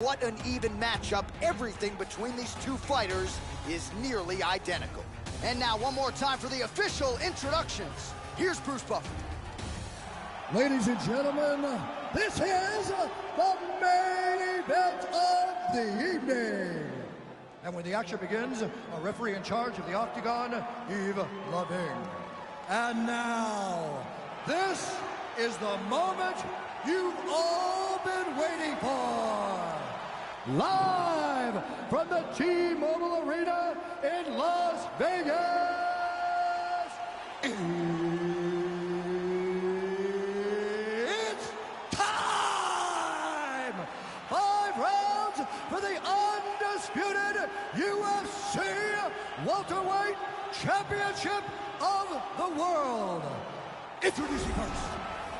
What an even matchup. Everything between these two fighters is nearly identical. And now one more time for the official introductions. Here's Bruce Buffer. Ladies and gentlemen, this is the main event of the evening. And when the action begins, a referee in charge of the Octagon, Yves Lavigne. And now, this is the moment you've all been waiting for. Live from the T-Mobile Arena in Las Vegas, it's time! 5 rounds for the undisputed UFC welterweight championship of the world. Introducing first,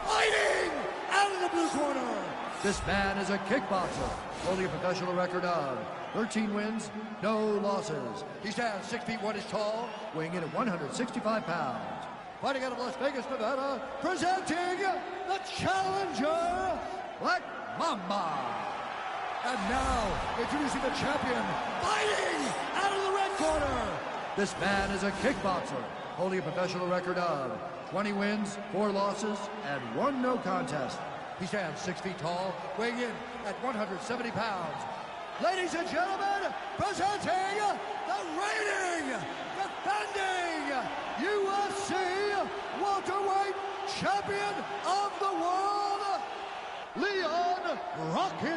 fighting out of the blue corner. This man is a kickboxer, holding a professional record of 13 wins, no losses. He stands 6 feet 1 inch tall, weighing in at 165 pounds. Fighting out of Las Vegas, Nevada, presenting the challenger, Black Mamba. And now, introducing the champion, fighting out of the red corner. This man is a kickboxer, holding a professional record of 20 wins, 4 losses, and 1 no contest. He stands 6 feet tall, weighing in at 170 pounds. Ladies and gentlemen, presenting the reigning, defending UFC welterweight champion of the world, Leon Rocky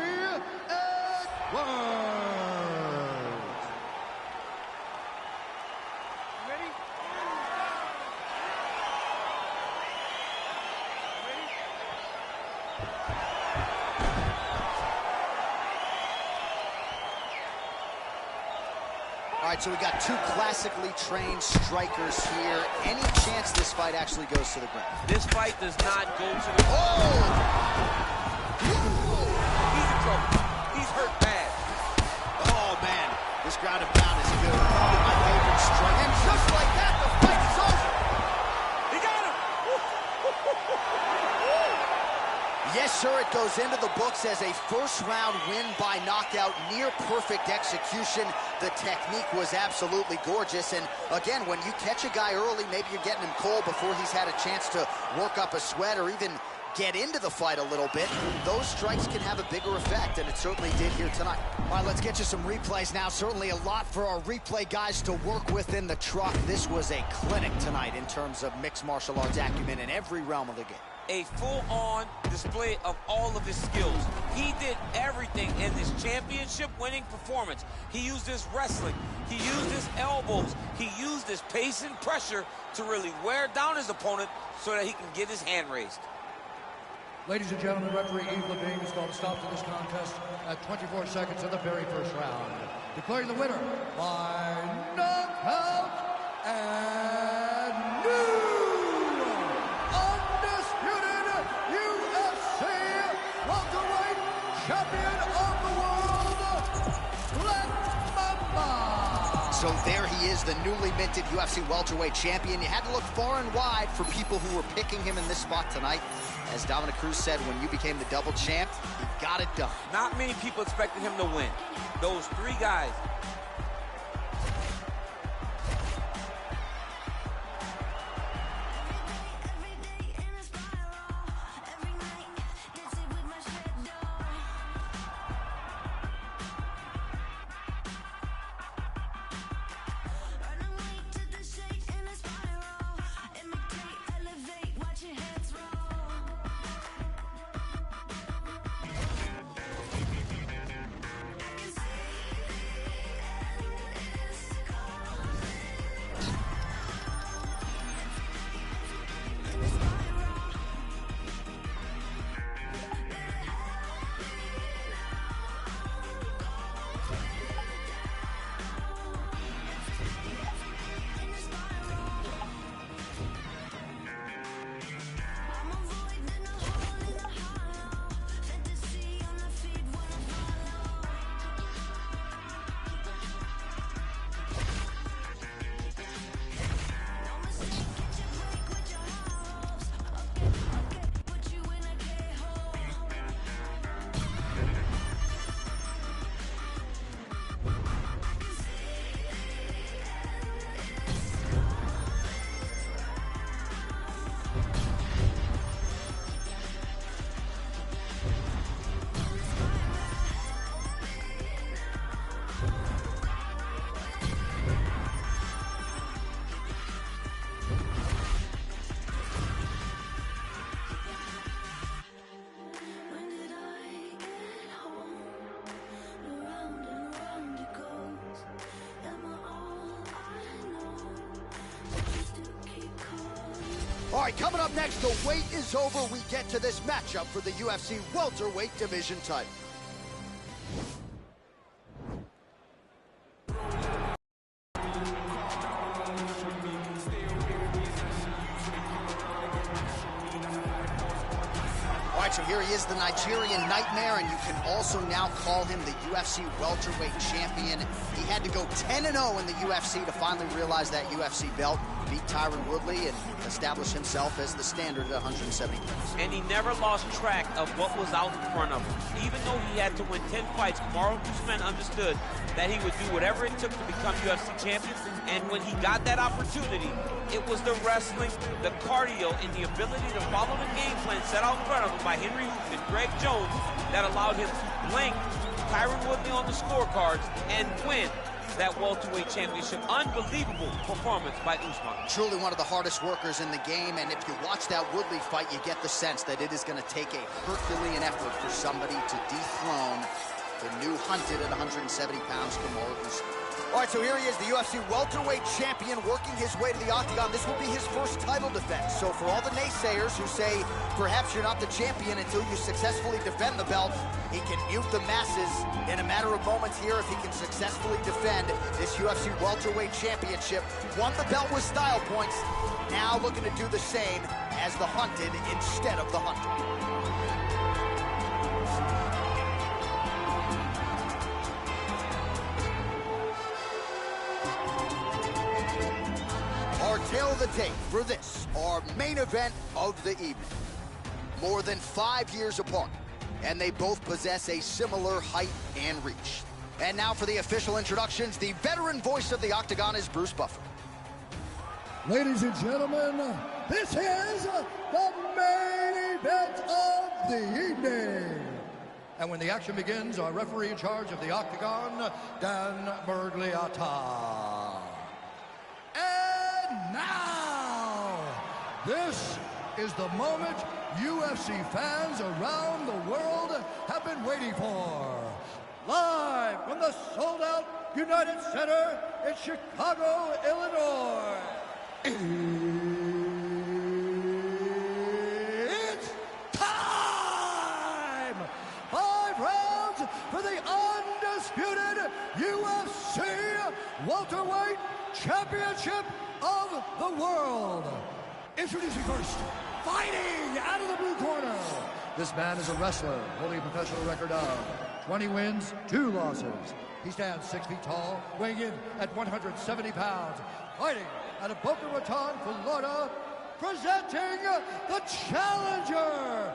Edwards. All right, so we got 2 classically trained strikers here. Any chance this fight actually goes to the ground? This fight does not go to the ground. Oh! He's in trouble. He's hurt bad. Oh, man. This ground and pound is good. Probably my favorite strike. And just like that, the fight is over. He got him. Yes, sir, it goes into the books as a first-round win by knockout, near-perfect execution. The technique was absolutely gorgeous, and again, when you catch a guy early, maybe you're getting him cold before he's had a chance to work up a sweat or even get into the fight a little bit. Those strikes can have a bigger effect, and it certainly did here tonight. All right, let's get you some replays now. Certainly a lot for our replay guys to work with in the truck. This was a clinic tonight in terms of mixed martial arts acumen in every realm of the game. A full-on display of all of his skills. He did everything in this championship-winning performance. He used his wrestling. He used his elbows. He used his pace and pressure to really wear down his opponent so that he can get his hand raised. Ladies and gentlemen, referee Yves Lavigne has called a stop to this contest at 24 seconds of the very first round, declaring the winner by knockout and new champion of the world, Black Mamba. So there he is, the newly minted UFC welterweight champion. You had to look far and wide for people who were picking him in this spot tonight. As Dominic Cruz said, when you became the double champ, he got it done. Not many people expected him to win. Those 3 guys. All right, coming up next, the wait is over. We get to this matchup for the UFC welterweight division title. All right, so here he is, the Nigerian Nightmare, and you can also now call him the UFC welterweight champion. He had to go 10-0 in the UFC to finally realize that UFC belt, beat Tyron Woodley, and establish himself as the standard at 170 pounds. And he never lost track of what was out in front of him. Even though he had to win 10 fights, Kamaru Usman understood that he would do whatever it took to become UFC champion. And when he got that opportunity, it was the wrestling, the cardio, and the ability to follow the game plan set out in front of him by Henry Hooft and Greg Jones that allowed him to blank Tyron Woodley on the scorecards and win that welterweight championship. Unbelievable performance by Usman. Truly one of the hardest workers in the game, and if you watch that Woodley fight, you get the sense that it is going to take a Herculean effort for somebody to dethrone the new hunted at 170 pounds, Kamaru Usman. All right, so here he is, the UFC welterweight champion, working his way to the octagon. This will be his first title defense. So for all the naysayers who say perhaps you're not the champion until you successfully defend the belt, he can mute the masses in a matter of moments here if he can successfully defend this UFC welterweight championship. Won the belt with style points, now looking to do the same as the hunted instead of the hunter. Our tale of the tape for this, our main event of the evening. More than 5 years apart, and they both possess a similar height and reach. And now for the official introductions, the veteran voice of the octagon is Bruce Buffer. Ladies and gentlemen, this is the main event of the evening. And when the action begins, our referee in charge of the octagon, Dan Miragliotta. And now, this is the moment UFC fans around the world have been waiting for. Live from the sold-out United Center in Chicago, Illinois. It's time! 5 rounds for the undisputed UFC welterweight championship of the world. Introducing first, fighting out of the blue corner. This man is a wrestler holding a professional record of 20 wins, 2 losses. He stands 6 feet tall, weighing in at 170 pounds. Fighting out of Boca Raton, Florida, presenting the challenger,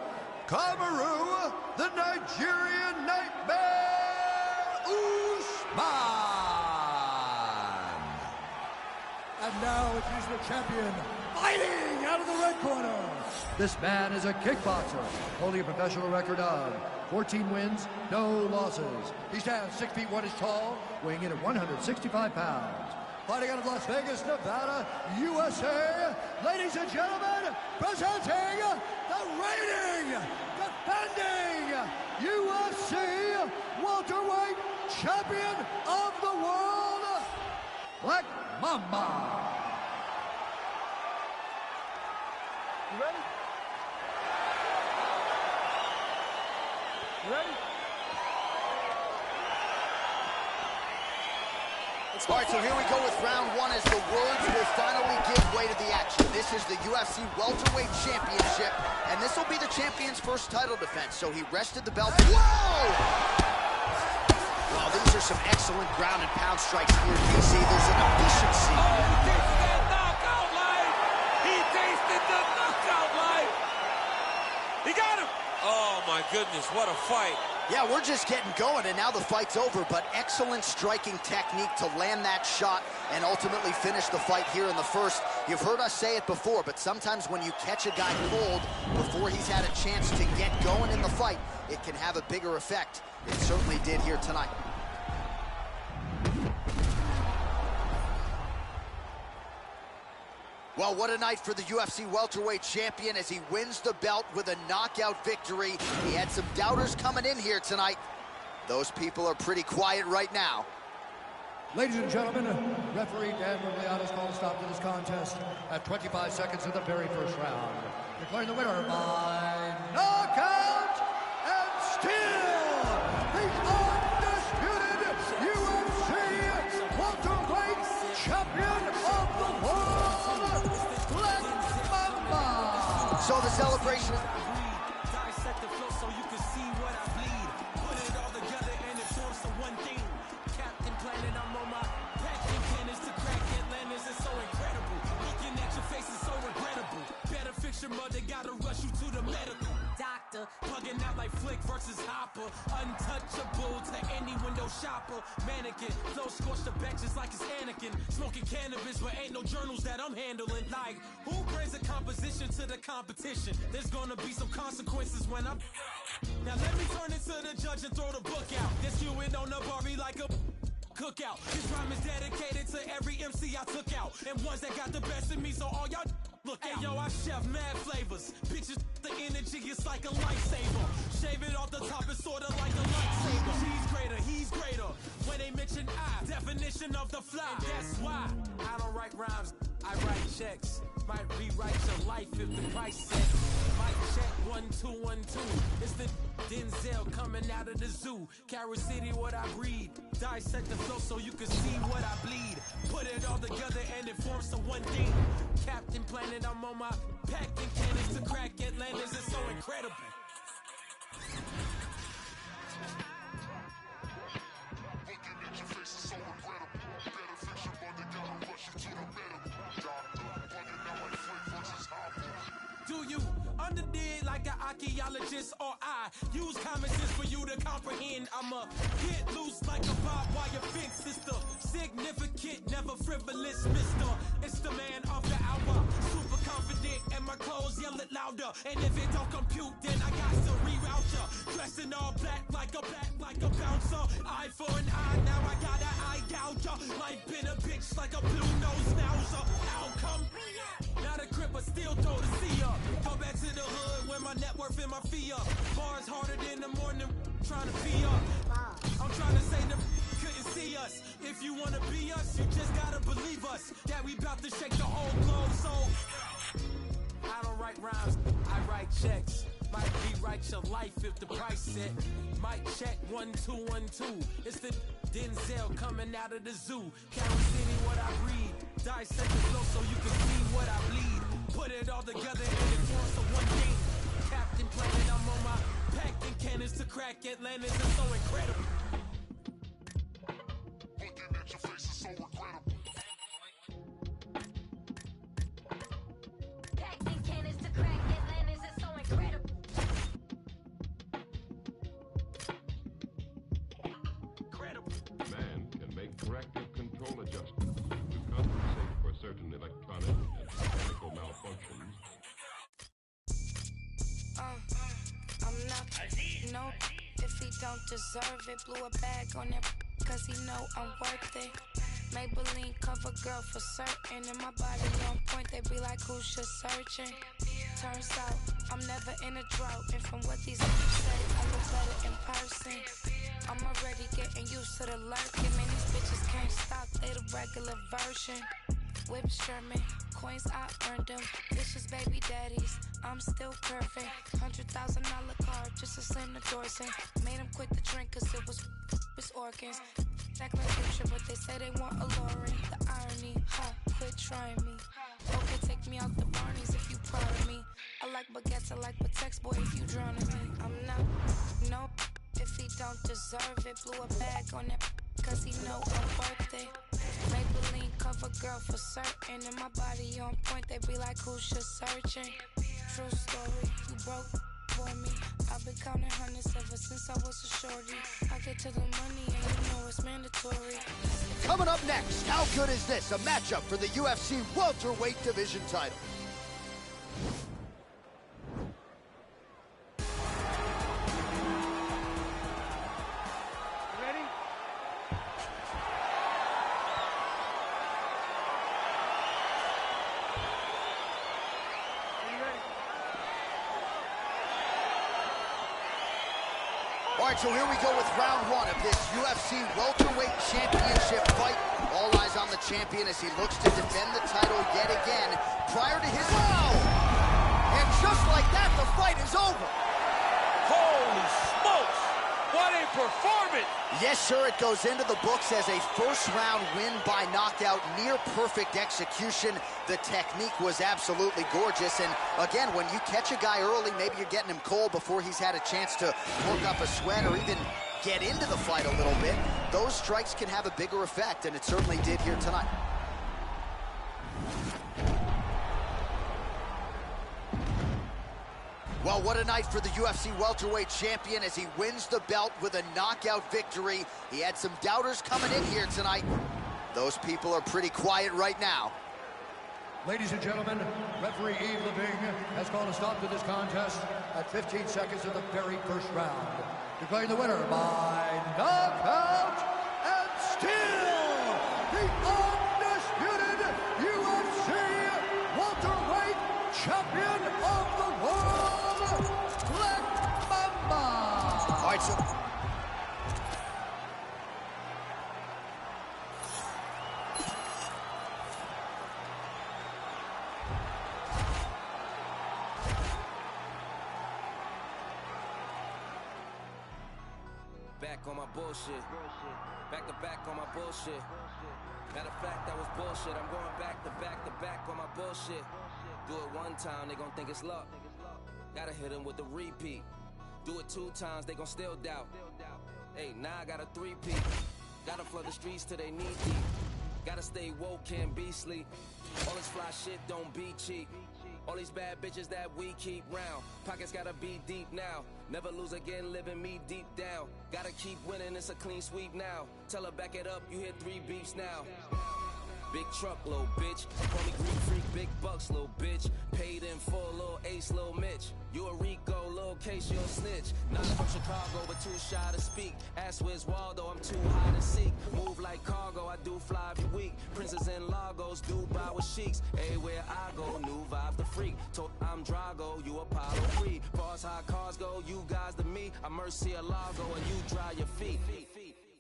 Kamaru, the Nigerian Nightmare, Usman. And now introducing the champion, fighting out of the red corner. This man is a kickboxer, holding a professional record of 14 wins, no losses. He stands 6 feet 1 inch tall, weighing in at 165 pounds. Fighting out of Las Vegas, Nevada, USA, ladies and gentlemen, presenting the reigning, defending UFC welterweight champion of the world, Black Mamba. You ready? You ready? All right, so here we go with round 1 as the words will finally give way to the action. This is the UFC welterweight championship, and this will be the champion's first title defense. So he rested the belt. Whoa! Well, these are some excellent ground and pound strikes here, DC. There's an efficiency. Oh, he tasted that knockout life! He tasted the knockout life! He got him! Oh, my goodness, what a fight. Yeah, we're just getting going, and now the fight's over, but excellent striking technique to land that shot and ultimately finish the fight here in the first. You've heard us say it before, but sometimes when you catch a guy cold before he's had a chance to get going in the fight, it can have a bigger effect. It certainly did here tonight. Well, what a night for the UFC welterweight champion as he wins the belt with a knockout victory. He had some doubters coming in here tonight. Those people are pretty quiet right now. Ladies and gentlemen, Referee Dan Rugliano's called a stop to this contest at 25 seconds of the very first round. Declaring the winner by knockout and still the undisputed UFC welterweight champion of the world, Black Mamba. So the celebration is... Dissect the flow so you can see what I bleed. Put it all together and it forms the one thing. Captain Planet, I'm on my packing cannons to crack Atlantis. It's so incredible. Looking at your face is so regrettable. Better fix your mother, gotta rush you to the medical doctor. Plugging out like Flick versus Hopper. Untouchable to any window shopper. Mannequin, flow scorched the benches like it's Anakin. Smoking cannabis, but ain't no journals that I'm handling. Like, who brings a composition to the competition? There's gonna be some consequences when I'm... Now let me turn it to the judge and throw the book out. Then skew it on the Barbie like a cookout. This rhyme is dedicated to every MC I took out. And ones that got the best of me, so all y'all look out. Hey, yo, I chef mad flavors. Bitches, the energy is like a lifesaver. Shave it off the top, it's sorta like a lightsaber. She's greater, he's greater. When they mention I, definition of the fly. And that's why I don't write rhymes, I write checks. Might rewrite your life if the price set. Mic check 1 2 1 2. It's the Denzel coming out of the zoo. Carol City, what I breed. Dissect the flow so you can see what I bleed. Put it all together and it forms the one thing. Captain Planet, I'm on my packing cannons to crack Atlantis. It's so incredible. Looking at your face is so incredible. Better fix your mother, gotta rush you to the medical doctor. Plugging out like Flick versus Hopper. Do you underdig like an archaeologist, or I use common sense for you to comprehend? I'ma get loose like a barbed wire fence, sister. Significant, never frivolous, mister. It's the man of the hour. Super confident, and my clothes yell it louder. And if it don't compute, then I got to reroute ya. Dressed in all black like a bouncer. Eye for an eye, now I got an eye gouger. Life been a bitch like a blue nose schnauzer. Outcome. Not a crip, but still throw the sea up. Go back to the hood when my net worth and my fee up. Bars harder than the morning, trying to be up. I'm trying to say the couldn't see us. If you wanna be us, you just gotta believe us. That we bout to shake the whole globe, so I don't write rhymes, I write checks. Might rewrite your life if the price set. Might check 1 2 1 2. It's the Denzel coming out of the zoo. Carol City, what I breed. Dissect the flow so you can see what I bleed. Put it all together and it forms the one thing. Captain Planet, I'm on my packing cannons to crack Atlantis. It's so incredible. Looking at your face is so incredible. Packing cannons to crack Atlantis. It's so incredible. Man can make corrective control adjustments to compensate for certain electronic and mechanical malfunctions. I'm not no if he don't deserve it. Blew a bag on that cause he know I'm worth it. Maybelline cover girl for certain. And my body on point, they be like, who's just searching? Turns out I'm never in a drought. And from what these niggas say, I look better in person. I'm already getting used to the lurking. Man, these bitches can't stop, they the regular version. Whips Sherman, coins I earned them. Vicious baby daddies, I'm still perfect. $100,000 car just to slam the doors in. Made him quit the drink cause it was his organs. Back like future, but they say they want alluring. The irony, quit trying me. Okay, take me out the Barneys if you proud of me. I like baguettes, I like Patex, boy, if you drowning me. I'm not, no, if he don't deserve it. Blew a bag on that cause he know I'm worth it. Maybelline cover girl for certain. And my body on point, they be like, who's just searching? True story, you broke for me. I've been counting hundreds ever since I was a shorty. I get to the money and you know it's mandatory. Coming up next, how good is this? A matchup for the UFC welterweight division title. All right, right, so here we go with round one of this UFC welterweight championship fight. All eyes on the champion as he looks to defend the title yet again prior to his... Wow! And just like that, the fight is over. Holy smokes! What a performance! Yes, sir, it goes into the books as a first-round win by knockout, near-perfect execution. The technique was absolutely gorgeous, and again, when you catch a guy early, maybe you're getting him cold before he's had a chance to work up a sweat or even get into the fight a little bit. Those strikes can have a bigger effect, and it certainly did here tonight. Well, what a night for the UFC welterweight champion as he wins the belt with a knockout victory. He had some doubters coming in here tonight. Those people are pretty quiet right now. Ladies and gentlemen, referee Yves Leving has called a stop to this contest at 15 seconds of the very first round, declaring the winner by knockout and still the undisputed UFC welterweight champion of the world, Black Mamba. All right, so... Back on my bullshit. Back to back on my bullshit. Matter of fact, that was bullshit. I'm going back to back on my bullshit. Do it one time, they gon' think it's luck. Gotta hit them with the repeat. Do it 2 times, they gon' still doubt. Hey, now I got a 3-peat. Gotta flood the streets till they knee deep. Gotta stay woke, can't be sleep. All this fly shit don't be cheap. All these bad bitches that we keep round. Pockets gotta be deep now. Never lose again, living me deep down. Gotta keep winning, it's a clean sweep now. Tell her back it up, you hit 3 beefs now. Big truck, little bitch. Call me Greek freak, big bucks, little bitch. Paid in full, little ace, little Mitch. You a Rico, little case, you'll snitch. Not from Chicago, but too shy to speak. Ask where's Waldo, I'm too high to seek. Move like cargo, I do fly every week. Princes in Lagos, Dubai with sheiks. Everywhere I go, new vibes the freak. Told I'm Drago, you Apollo Creed. Far as how cars go, you guys to me. I'm Mercy Lago, and you dry your feet.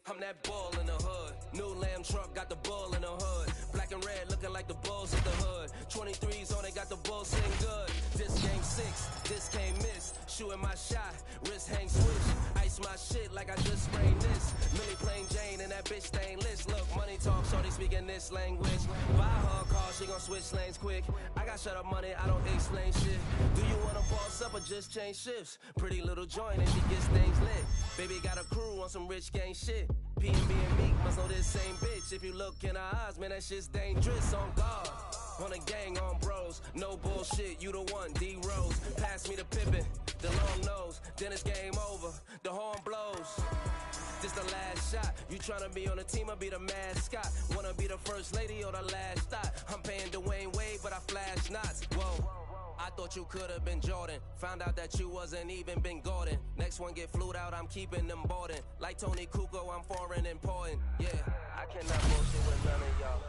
I'm that bull in the hood. New lamb truck, got the bull in the hood. Black and red, looking like the bulls at the hood. 23s on it, got the bull sing good. This game 6, this can't miss. Shooting my shot, wrist hang switch. Ice my shit like I just sprayed this. Millie plain Jane and that bitch stainless. Look, money talk, shorty speaking this language. Buy her a car, she gon' switch lanes quick. I got shut up money, I don't explain shit. Do you wanna boss up or just change shifts? Pretty little joint and she gets things lit. Baby got a crew on some rich gang shit. P&B and Meek must know this same bitch. If you look in her eyes, man, that shit's dangerous. On guard, on a gang, on bros. No bullshit, you the one, D-Rose. Pass me the Pippin, the long nose. Then it's game over, the horn blows. This the last shot. You tryna be on the team or be the mascot? Wanna be the first lady or the last thought? I'm paying Dwayne Wade, but I flash knots. Whoa. I thought you could've been Jordan. Found out that you wasn't even Ben Gordon. Next one get flued out, I'm keeping them boarding. Like Tony Kukoc, I'm foreign important. Yeah, I cannot bullshit with none of y'all.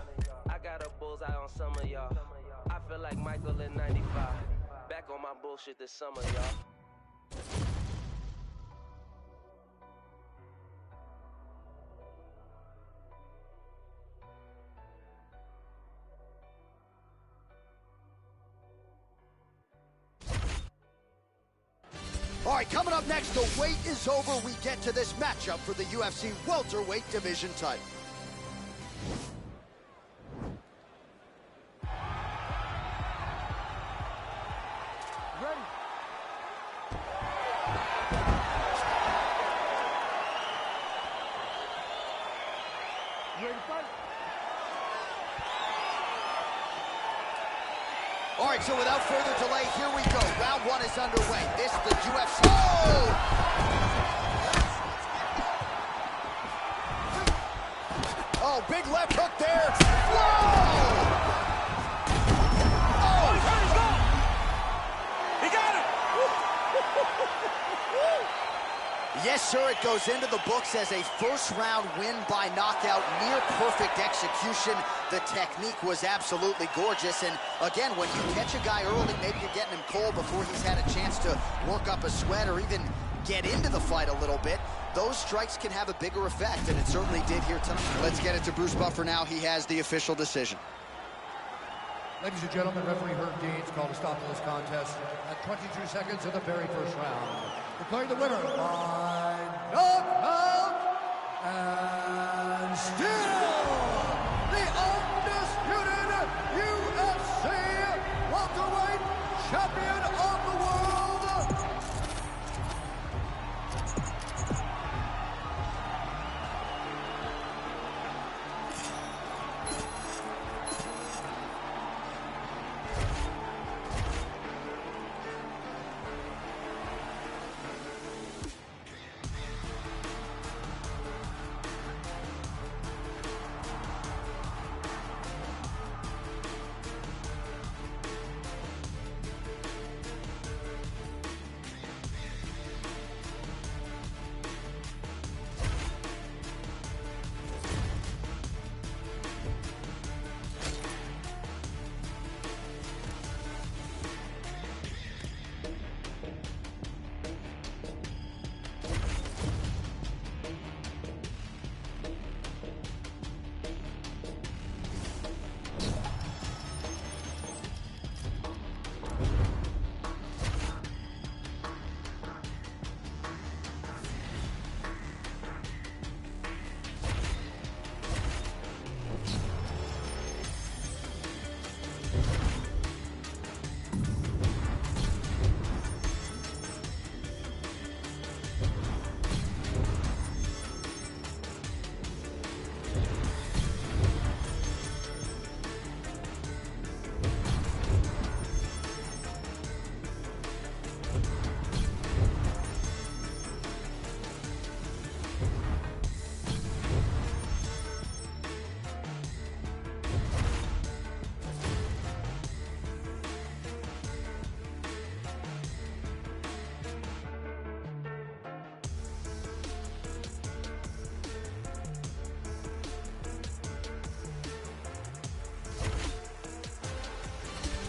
I got a bullseye on some of y'all. I feel like Michael in 95. Back on my bullshit this summer, y'all. All right, coming up next, the wait is over. We get to this matchup for the UFC welterweight division title. Ready? You ready to fight? All right, so without further delay, here we go. Round 1 is underway. This is the UFC. Oh, big left hook there. Whoa! Oh, he's hurt his goal! He got him! Yes, sir, it goes into the books as a first-round win by knockout, near-perfect execution. The technique was absolutely gorgeous, and again, when you catch a guy early, maybe you're getting him cold before he's had a chance to work up a sweat or even get into the fight a little bit, those strikes can have a bigger effect, and it certainly did here tonight. Let's get it to Bruce Buffer now. He has the official decision. Ladies and gentlemen, referee Herb Dean's called a stop to this contest at 22 seconds of the very first round. Declaring the winner by knockout and still the undisputed UFC welterweight champion of the world.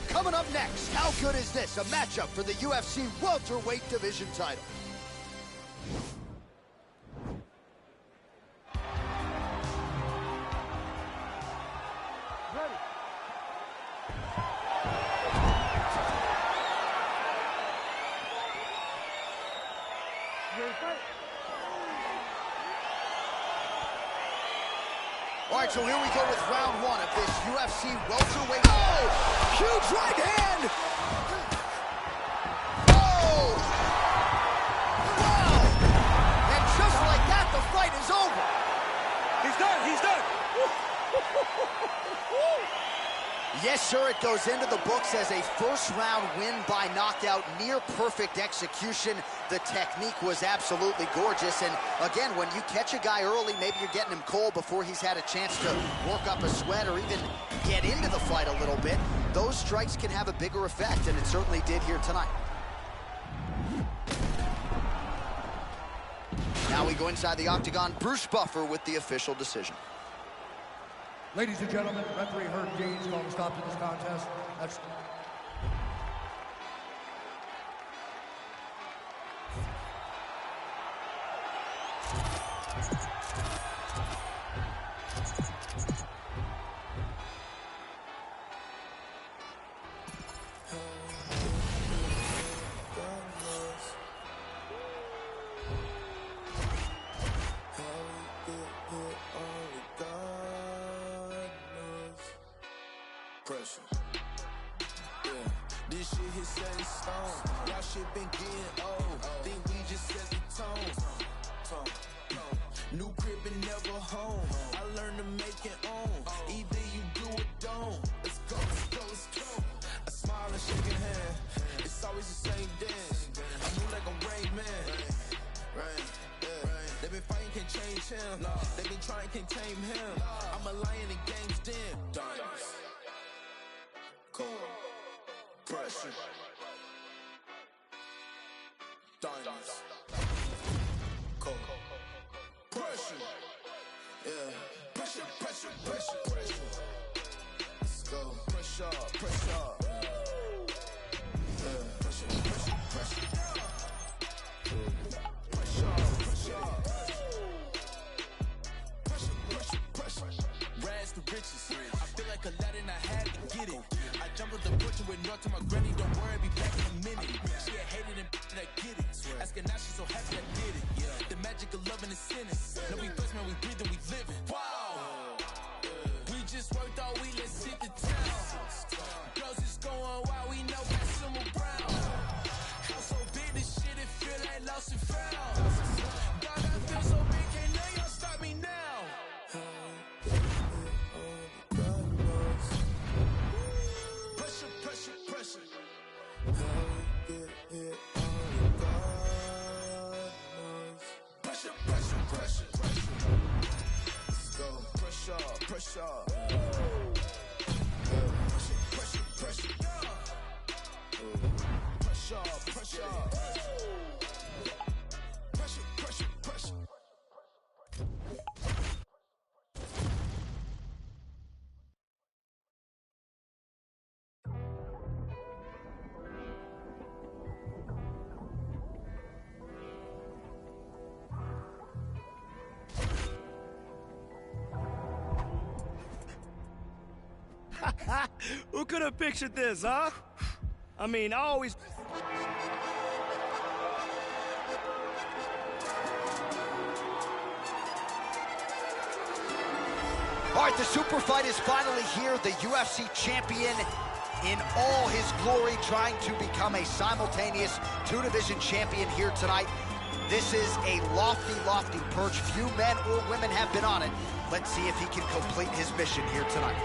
Coming up next, how good is this? A matchup for the UFC welterweight division title. Ready. All right, so here we go with round one of this UFC welterweight. Oh! Huge right hand! Oh! Wow! And just like that, the fight is over. He's done. He's done. Yes, sir, it goes into the books as a first-round win by knockout, near-perfect execution. The technique was absolutely gorgeous, and again, when you catch a guy early, maybe you're getting him cold before he's had a chance to work up a sweat or even get into the fight a little bit. Those strikes can have a bigger effect, and it certainly did here tonight. Now we go inside the octagon. Bruce Buffer with the official decision. Ladies and gentlemen, referee Herb Dean's called a stop to this contest. That's pressure. Yeah, this shit hit set in stone. Y'all shit been getting old. Think we just set the tone. New crib and never home. I learned to make it own. Either you do or don't. Let's go, let's go, let's go. I smile and shake a hand. It's always the same dance. I move like a Rain Man. Rain, yeah. They been fighting, can't change him. They been trying, can't tame him. I'm a lion in game's den. Diamonds. Pressure. Diamonds. Cold. Pressure. Yeah. Pressure, pressure, pressure, pressure. Let's go. Pressure, pressure. Yeah. Pressure, pressure, pressure. like Aladdin, I had to get it. I jumped up the porch and went north to my granny, don't worry, I'll be back in a minute. She had hated and I get it. Asking now, she's so happy I did it. The magic of loving is sinning. No, we bust, man, we breathe and we live it. Wow! We just worked all week, let's hit the town. Girls is going wild, we know that's Summer Brown. House so big, this shit, it feel like lost and found. God, I feel so big, can't none y'all stop me now. Pressure, pressure, pressure. Pressure, pressure, pressure, pressure. Let's go. Pressure, pressure. Pressure, pressure, pressure. Pressure, pressure. Pressure, pressure, pressure. Who could have pictured this, huh? I mean, I always... All right, the super fight is finally here. The UFC champion in all his glory, trying to become a simultaneous two-division champion here tonight. This is a lofty, lofty perch. Few men or women have been on it. Let's see if he can complete his mission here tonight.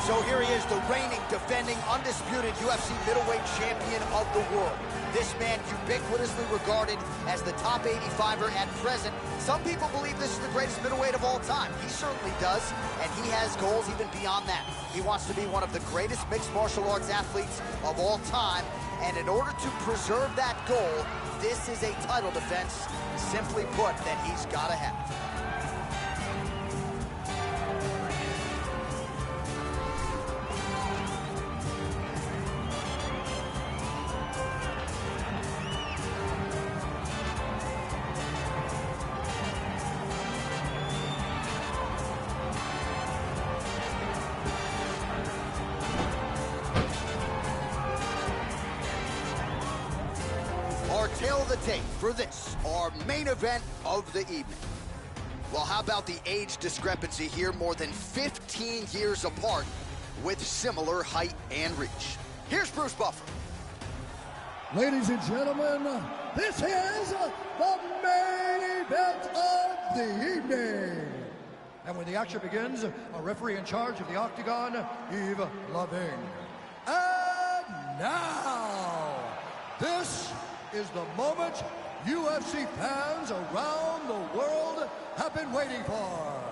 So here he is, the reigning, defending, undisputed UFC middleweight champion of the world. This man ubiquitously regarded as the top 85er at present. Some people believe this is the greatest middleweight of all time. He certainly does, and he has goals even beyond that. He wants to be one of the greatest mixed martial arts athletes of all time, and in order to preserve that goal, this is a title defense, simply put, that he's got to have. Our tail of the tape for this, our main event of the evening. Well, how about the age discrepancy here? More than 15 years apart with similar height and reach. Here's Bruce Buffer. Ladies and gentlemen, this is the main event of the evening. And when the action begins, a referee in charge of the Octagon, Yves Lavigne. And now, this is the moment UFC fans around the world have been waiting for.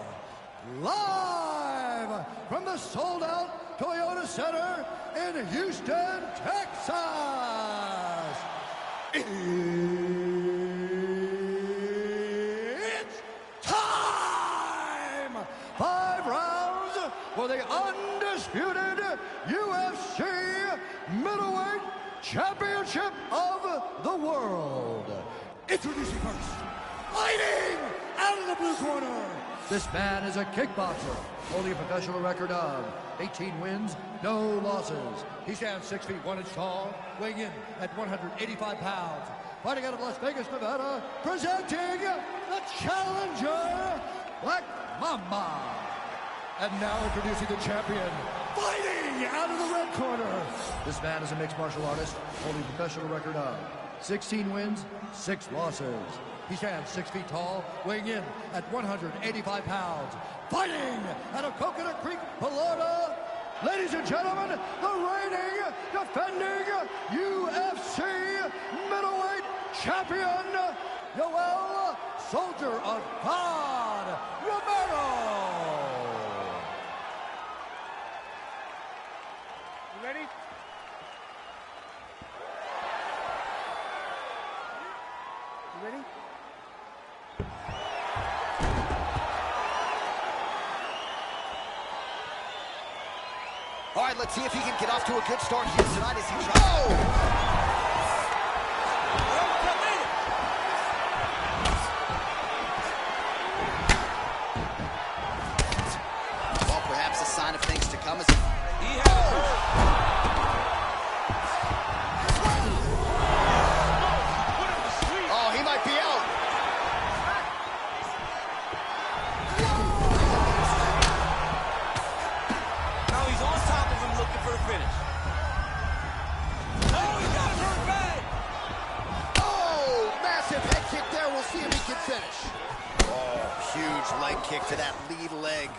Live from the sold-out Toyota Center in Houston, Texas. It's time! 5 rounds for the undisputed UFC middleweight championship of the world. Introducing first, fighting out of the blue corner. This man is a kickboxer, holding a professional record of 18 wins, no losses. He stands 6 feet 1 inch tall, weighing in at 185 pounds. Fighting out of Las Vegas, Nevada, presenting the challenger, Black Mamba. And now introducing the champion, fighting out of the red corner. This man is a mixed martial artist, holding a professional record of 16 wins, 6 losses. He stands 6 feet tall, weighing in at 185 pounds. Fighting out of Coconut Creek, Florida, ladies and gentlemen, the reigning, defending UFC middleweight champion, Yoel Soldier of God Romero. You ready? All right, let's see if he can get off to a good start here tonight as he tries. Oh! A sign of things to come as he had Oh, he might be out. Now he's on top of him looking for the finish. Oh, he got him hurt bad. Oh, massive head kick there. We'll see if he can finish. Oh, huge leg kick to that lead leg.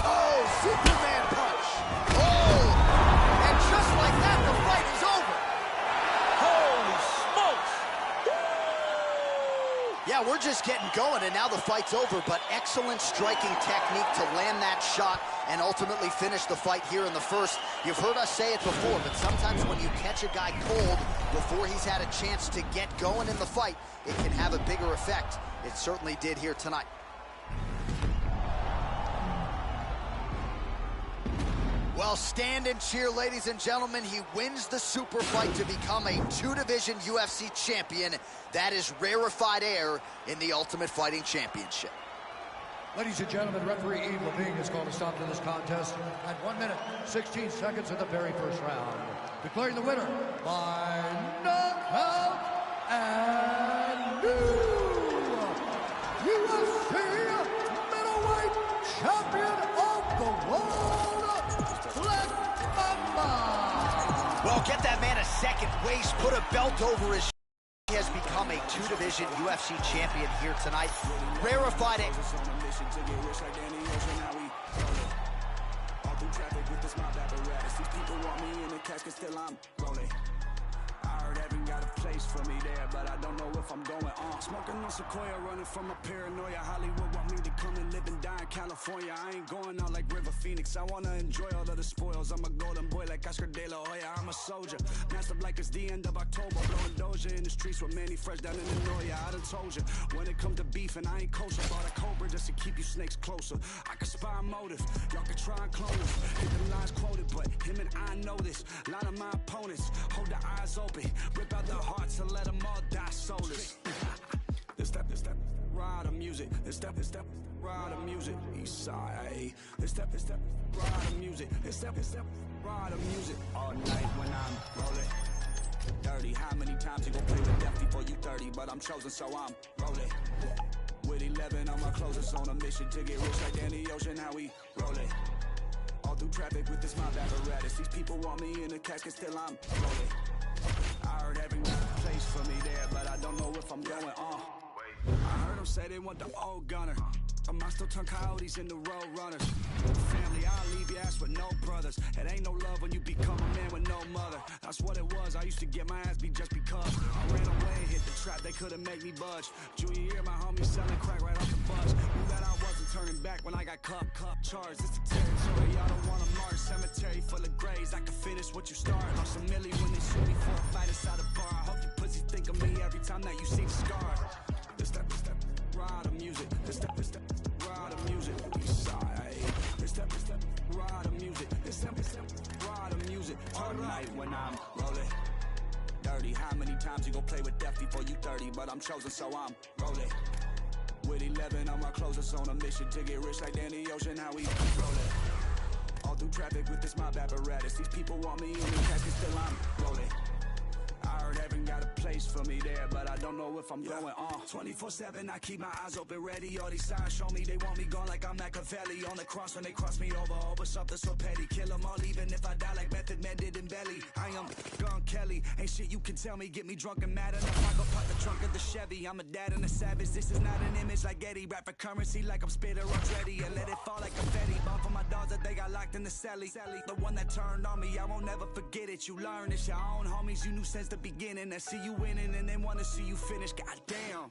Oh, Superman punch. Oh, and just like that, the fight is over. Holy smokes. Yeah, we're just getting going, and now the fight's over, but excellent striking technique to land that shot and ultimately finish the fight here in the first. You've heard us say it before, but sometimes when you catch a guy cold before he's had a chance to get going in the fight, it can have a bigger effect. It certainly did here tonight. Well, stand and cheer, ladies and gentlemen. He wins the super fight to become a two-division UFC champion. That is rarefied air in the Ultimate Fighting Championship. Ladies and gentlemen, referee Yves Levine has called a stop to this contest at 1 minute, 16 seconds of the very first round. Declaring the winner by knockout and new UFC middleweight champion of the world, Black Mamba. Well, get that man a second waist, put a belt over his. He has become a two-division UFC champion here tonight. Rarefied it. These people want me in the casket, still I'm rolling. I heard heaven got a place for me there, but I don't know if I'm going on. Smoking on Sequoia, running from a paranoia. Hollywood want me to come and live and die in California. I ain't going out like River Phoenix. I wanna enjoy all of the spoils. I'm a golden boy like Oscar De La Hoya. I'm a soldier, masked up like it's the end of October. Blowing Doja in the streets with Manny Fresh down in the Noya. I done told you, when it comes to beef and I ain't kosher. Bought a Cobra just to keep you snakes closer. I can spy a motive, y'all can try and clone us. Hit them lines quoted, but him and I know this. A lot of my opponents hold their eyes open, rip out their hearts and let them all die soulless. This step, ride the music. This step, ride the music. East side. This step, ride the music. This step, ride the music. All night when I'm rolling. Dirty, how many times you gon' play with death before you 30? But I'm chosen, so I'm rolling. With 11 on my closest, on a mission to get rich like Danny Ocean. How we rolling? All through traffic with this mob apparatus. These people want me in the casket, still I'm rolling. I heard heaven got a place for me there, but I don't know if I'm going on. I heard them say they want the old gunner. I still turn coyotes into road runners. Family, I'll leave your ass with no brothers. It ain't no love when you become a man with no mother. That's what it was. I used to get my ass beat just because I ran away, hit the trap. They couldn't make me budge. Junior year, my homie selling crack right off the bus. Knew that I wasn't turning back when I got cup charged. It's the territory. Y'all don't want to march. Cemetery full of graves. I can finish what you start. Lost a milli when they shoot me for a fight inside a bar. I hope you pussies think of me every time that you see the scar. This step, ride the music. This step, ride the music. East side. This step, ride the music. This step, ride the music. All night when I'm rolling. Dirty, how many times you gon' play with death before you 30? But I'm chosen, so I'm rolling. With 11 on my closest, on a mission to get rich like Danny Ocean. How we rolling? All through traffic with this mob apparatus. These people want me in the casket, still I'm rolling. I heard heaven got a place for me there, but I don't know if I'm going on. 24/7, I keep my eyes open, ready. All these signs show me they want me gone like I'm Machiavelli. On the cross when they cross me over something so petty. Kill them all even if I die like Method Man did in Belly. I am Gun Kelly, ain't shit you can tell me. Get me drunk and mad enough, I go pop the trunk of the Chevy. I'm a dad and a savage, this is not an image like Eddie. Rap for currency like I'm Spitter or Dreddy. And let it fall like confetti. Bomb for my dogs that they got locked in the celly. The one that turned on me, I won't never forget it. You learn it's your own homies you knew since the beginning. That see you winning and they wanna see you finish. Goddamn.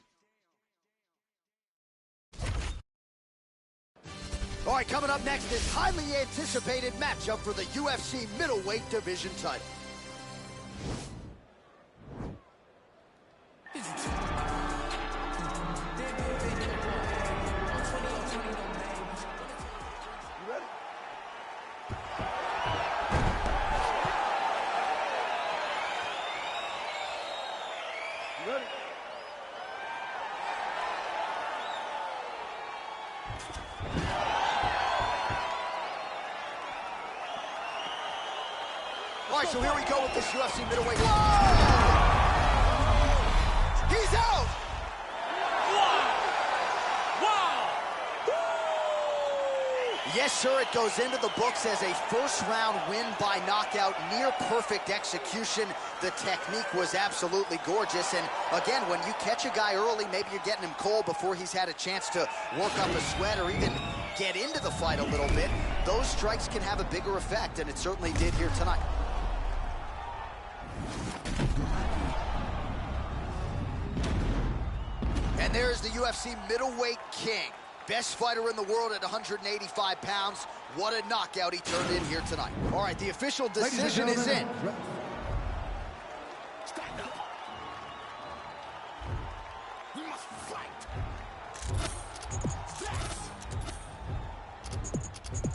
All right, coming up next is highly anticipated matchup for the UFC middleweight division title. right, so here we go with this UFC middleweight. Whoa! He's out! Yes, sir, it goes into the books as a first-round win by knockout, near-perfect execution. The technique was absolutely gorgeous, and again, when you catch a guy early, maybe you're getting him cold before he's had a chance to work up a sweat or even get into the fight a little bit. Those strikes can have a bigger effect, and it certainly did here tonight. And there's the UFC middleweight king. Best fighter in the world at 185 pounds. What a knockout he turned in here tonight. All right, the official decision is in. Stand up. We must fight.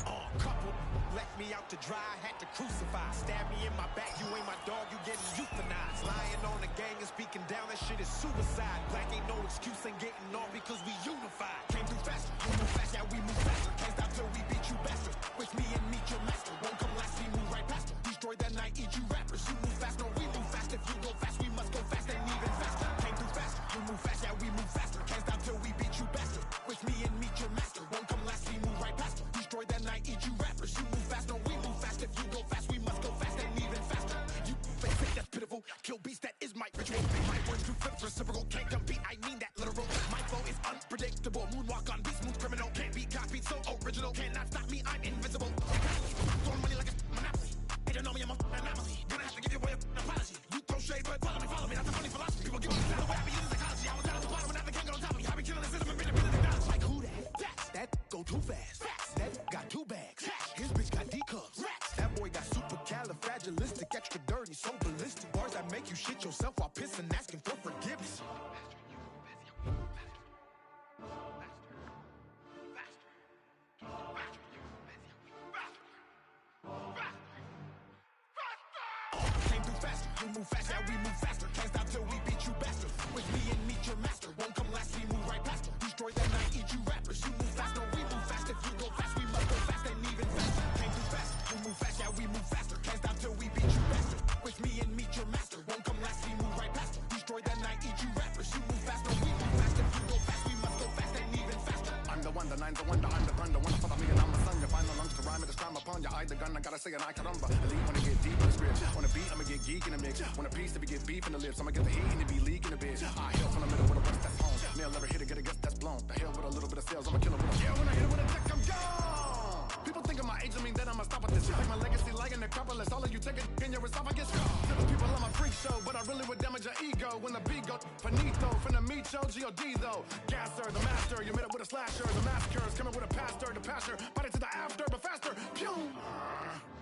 Oh, couple left me out to dry, had to crucify. Stab me in my back, you ain't my dog, you getting euthanized. Lying on the gang and speaking down, that shit is suicide. Black ain't no excuse, ain't getting off because we unified. Came through faster, we move fast, yeah, we move faster. Can't stop till we beat you bastard. With me and meet your master. Won't come last, we move right past her. Destroy that night, eat you rappers. You move fast, no, we move fast. If you go fast, we must go fast and even faster. Came through faster, we move fast, yeah, we move faster. Can't stop till we beat you bastard. With me and meet your master. Won't come last, we move right past her. Destroy that night, eat you rappers. You move fast, no, we move fast. If you go fast, we must go fast and even faster. You fake, that's pitiful. Kill beast, that is my ritual. My words to flip reciprocal. Can't compete, I mean that literal. My flow is unpredictable. Moonwalk on beat, smooth criminal. Can't be copied, so original. Cannot stop me, I'm invisible. Throwing money like it's monopoly. They don't know me, I'm a anomaly. Gonna have to give you away an apology. You throw shade, but follow me. That's a funny philosophy. People give me the way I be using psychology. I was down at the bottom and nothing can get on top of me. I be killing the system and been acknowledged. Like who that? That go too fast. That got 2 bags. His bitch got D cups. That boy got supercalifragilistic, extra dirty, so ballistic. Bars that make you shit yourself while pissing, asking for forgiveness. Came through faster, you move fast, yeah, we move faster. Can't stop till we beat you bastard. With me and meet your master. Won't come last, we move right past her. Destroy that night, eat you rappers. You move fast, no, we move fast. If you go fast, we must go fast and even faster. Came through faster, you move fast, yeah, we move faster. Can't stop till we beat you bastard. With me and meet your master. Won't come last, we move right past her. Destroy that night, eat you rappers. You move fast, no, we move fast. If you go fast, we must go fast and even faster. I'm the one, the nine, the wonder, I'm the thunder. One for the million, I'm the sun. You find the lungs to rhyme it, it's time upon you. I the gun, I gotta say it, I can rumba. Elite when I get deep in the script. On a beat, I'ma get geek in the mix. On a piece, to be get beef in the lips. I'ma get the heat and it be leaking a bit. I hail from the middle with a west that's home. Nail ever hit it, get a gut that's blown. The hell with a little bit of sales, I'm a killer with a yeah. When I hit it with a tech, I'm gone. People think of my age, I mean that I'ma stop with this. Like my legacy, like an Acropolis. All of you take it in your esophagus. Tell people I'm a freak show, but I really would damage your ego. When the beat go finito, finna meet yo, G.O.D. though. Gasser, the master, you made it with a slasher. The massacres coming with a pastor, the pasture. Body to the after, but faster. Pew!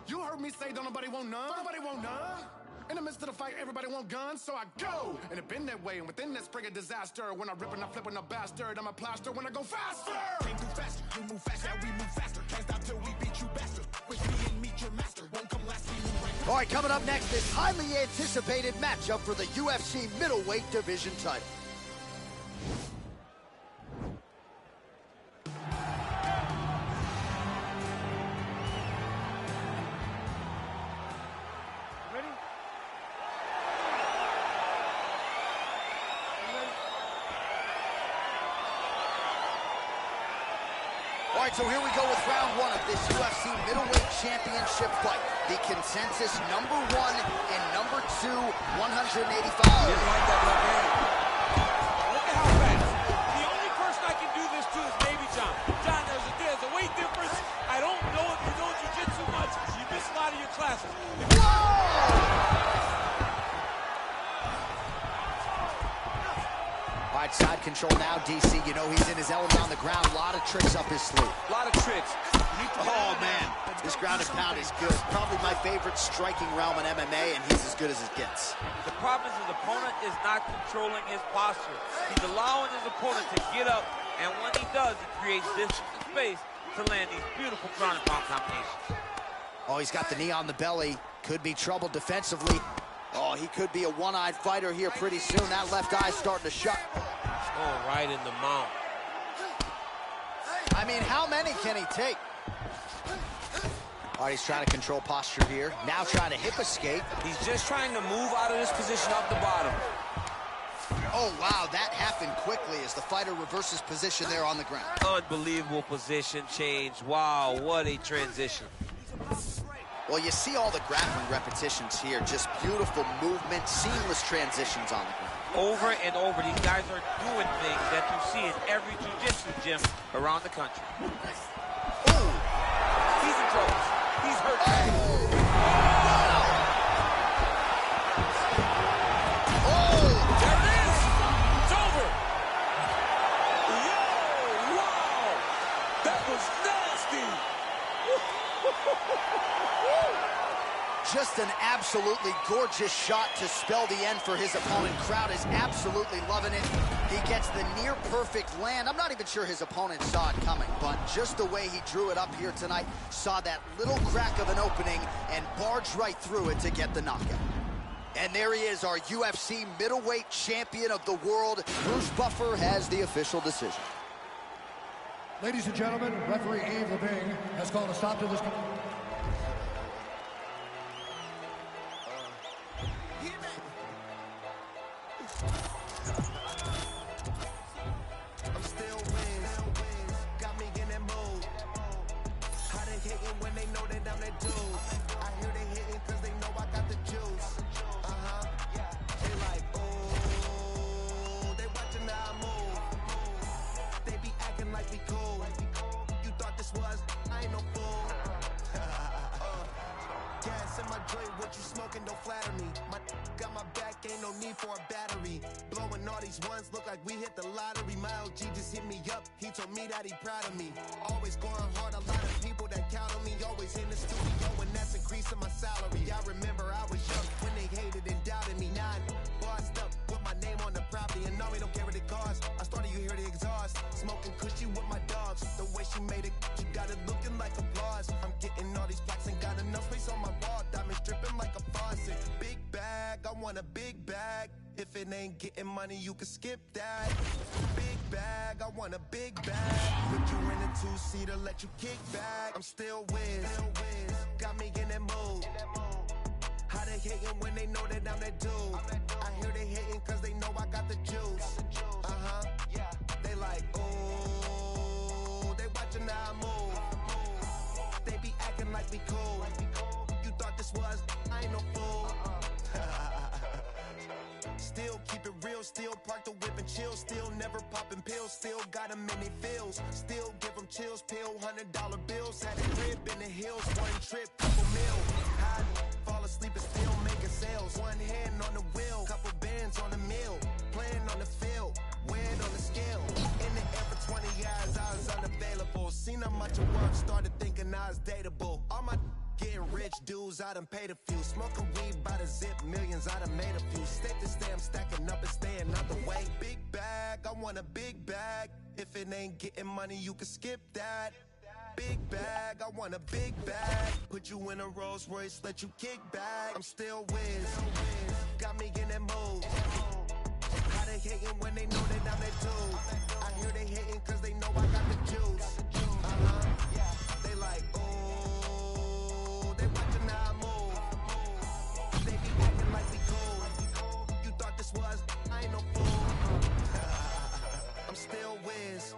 You heard me say, don't nobody want none. Don't nobody want none. In the midst of the fight, everybody want guns, so I go. And it been that way, and within that spring of disaster. When I rip and I flip with no bastard, I'm a plaster when I go faster. Came through faster, you move fast, yeah, we move faster. Can't stop till we beat you bastard. With me and meet your master. Won't come last, we move right past. All right, coming up next, this highly anticipated matchup for the UFC middleweight division title. All right, so here we go with round 1 of this UFC middleweight championship fight. The consensus #1 and #2, 185. Didn't like that left hand. Look at how fast. The only person I can do this to is maybe John. John, there's a weight difference. I don't know if you know jiu-jitsu much. You miss a lot of your classes. All right, side control now, DC. You know he's in his element on the ground. A lot of tricks up his sleeve. A lot of tricks. Oh, man. This ground and pound is good. Probably my favorite striking realm in MMA, and he's as good as it gets. The problem is his opponent is not controlling his posture. He's allowing his opponent to get up, and when he does, he creates distance and space to land these beautiful ground and pound combinations. Oh, he's got the knee on the belly. Could be trouble defensively. Oh, he could be a one-eyed fighter here pretty soon. That left eye's starting to shut. Oh, right in the mount. I mean, how many can he take? All right, he's trying to control posture here. Now trying to hip escape. He's just trying to move out of this position off the bottom. Oh, wow, that happened quickly as the fighter reverses position there on the ground. Unbelievable position change. Wow, what a transition. Well, you see all the grappling repetitions here. Just beautiful movement, seamless transitions on the ground. Over and over, these guys are doing things that you see in every jiu-jitsu gym around the country. Oh! He's in trouble. He's hurt. Oh! There it is! It's over! Yo! Wow! That was nasty! Just an absolutely gorgeous shot to spell the end for his opponent. Crowd is absolutely loving it. He gets the near-perfect land. I'm not even sure his opponent saw it coming, but just the way he drew it up here tonight, saw that little crack of an opening and barged right through it to get the knockout. And there he is, our UFC middleweight champion of the world. Bruce Buffer has the official decision. Ladies and gentlemen, referee Yves Levine has called a stop to this. I'm still wins. Got me in that mood. How they hitting when they know that I'm that dude? I hear they hitting cause they know I got the juice. They like, oh, they watching how I move. They be acting like we cool. You thought this was, I ain't no fool. Gas in my joint, what you smoking, don't flatter me. My got my back, ain't no need for a battery. Blowing all these ones, look like we hit the lottery. My LG just hit me up, he told me that he proud of me. Always going hard, a lot of people that count on me. Always in the studio, and that's increasing my salary. I remember I was young when they hated and doubted me. Now I bossed up with my name on the property, and now we don't care what it costs. I started, you hear the exhaust, smoking cushy with my dogs. The way she made it, she got it looking like applause. I'm getting all these plaques and got enough space on my wall. Diamonds dripping like a faucet. Big bag, I want a big bag. If it ain't getting money, you can skip that. Big bag, I want a big bag. Put you in a two-seater, let you kick back. I'm still whiz. Got me in that mood. How they hating when they know that I'm that dude? I hear they hating cause they know I got the juice. They like, oh, they watching how I move. They be acting like we cool. You thought this was, I ain't no fool. Still keep it real, still park the whip and chill. Still never popping pills, still got them in they feels. Still give them chills, pill, $100 bills. Had a crib in the hills, one trip, couple mil. Hide, fall asleep and still making sales. One hand on the wheel, couple bands on the mill. Playing on the field, weighing on the scale. In the air for 20 years, I was unavailable. Seen how much of work, started thinking I was dateable. All my getting rich dudes, I done paid a few. Smoking weed by the zip, millions, I done made a few. Stick to stay, I'm stacking up and staying out the way. Big bag, I want a big bag. If it ain't getting money, you can skip that. Big bag, I want a big bag. Put you in a Rolls Royce, let you kick back. I'm still whiz, got me in that mood. How they hating when they know that I'm that dude? I hear they hating cause they know I got the juice. They like, oh, they watching how I move. They be acting like we cool. You thought this was, I ain't no fool. I'm still whiz.